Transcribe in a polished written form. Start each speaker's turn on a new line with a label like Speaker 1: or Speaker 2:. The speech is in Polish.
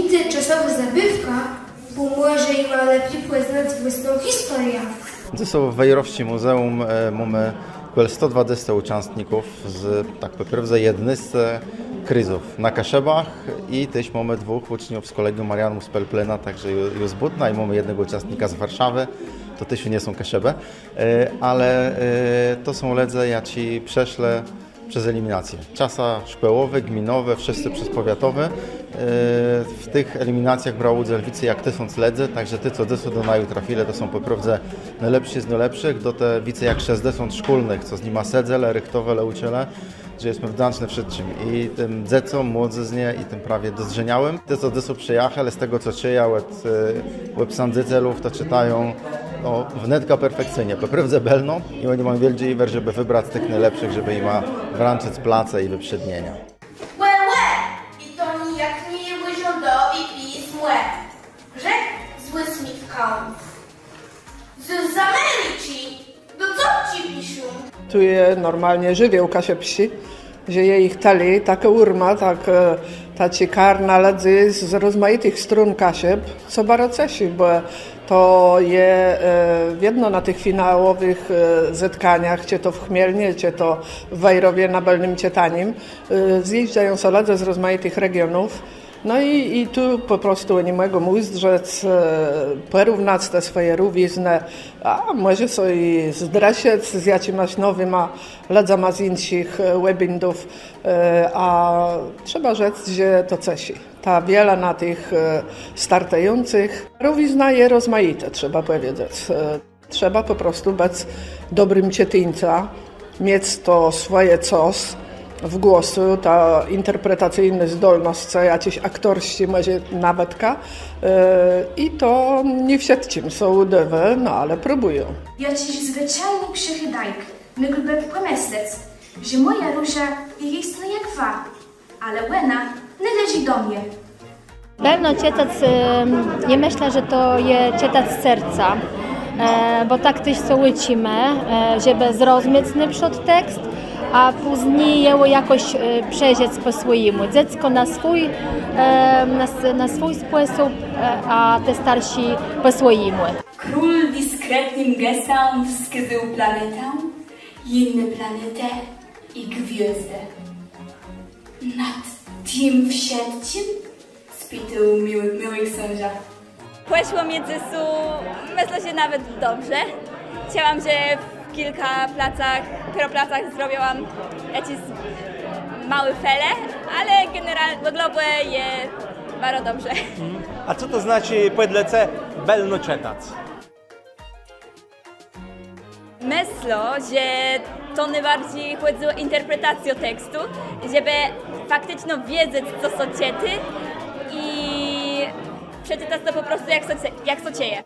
Speaker 1: Nigdy czasowa zabawka pomoże im lepiej poznać własną historię.
Speaker 2: To są w Wejrowści muzeum mamy 120 uczestników z tak po pierwsze jedny z kryzów na Kaszebach i też mamy dwóch uczniów z kolegium Marianum z Pelplena, także już z Butna i mamy jednego uczestnika z Warszawy. To też nie są Kaszeby, ale to są ledze, jaci przeszle przez eliminację. Czasa szkołowe, gminowe, wszyscy przez powiatowe. W tych eliminacjach brało udział więcej jak 1000 ledzy, także ty, co do naju trafile, to są po prostu najlepsi z najlepszych, do te więcej jak 60 szkolnych, co z nimi sedzele, rychtowe, uciele, że jesteśmy wdzięczni wszystkim. I tym dzieciom, młodziznie i tym prawie dozrzeniałym. Te, co dysu przyjechali, z tego co czyja, łeb sandycelów, to czytają wnetka perfekcyjnie, po prostu belno i oni mają wielki iwer, żeby wybrać tych najlepszych, żeby im wręczyć place i wyprzednienia.
Speaker 3: I to nijak nie jebły rządowi PiS młe. Rzek zły Smithką. Z Ameryki, do co ci piszą?
Speaker 4: Tu je normalnie żywioł kasie psi, że je ich tali, taka urma, ta cikarna ledzy z rozmaitych stron kasieb, co barocesi, bo to je jedno na tych finałowych zetkaniach, czy to w Chmielnie, czy to w Wejrowie na Belnym Cietanim, zjeżdżają soledze z rozmaitych regionów. No i tu po prostu nie mogą uzdrzeć, porównać te swoje rówizny, a może sobie zdrasiec z jakimiś nowymi ledzama z innych webindów, a trzeba rzec, że to cesi. Ta wiele na tych startujących rówizna je rozmaite, trzeba powiedzieć. Trzeba po prostu być dobrym cietyńca, mieć to swoje coś w głosu, ta interpretacyjna zdolność, jakieś aktorści, może nawetka i to nie wszystkim są udewe, no ale próbują.
Speaker 5: Jakiś zwyczajny przychydajk, mógłby pomyśleć, że moja róża jest jak dwa, ale łena nie leży do mnie.
Speaker 6: Pewno cietac, nie myślę, że to jest cietac z serca, bo tak też co łycimy, żeby zrozumieć przed tekst, a później ją jakoś przejrzeć po swojemu. Dziecko na swój sposób, a te starsi po swojemu.
Speaker 7: Król dyskretnym gestem wskazał planetę, inne planetę i gwiazdę. Nad tym wszystkim spytał miłych sądzia.
Speaker 8: Poszło między myślę, że nawet dobrze. Chciałam, że w kilka placach zrobiłam jakieś małe fele, ale generalnie wygląda je bardzo dobrze.
Speaker 9: A co to znaczy podlece belno czytać?
Speaker 8: Myślę, że to najbardziej chodzi o interpretację tekstu, żeby faktycznie wiedzieć, co są ciety i przeczytać to po prostu jak co dzieje.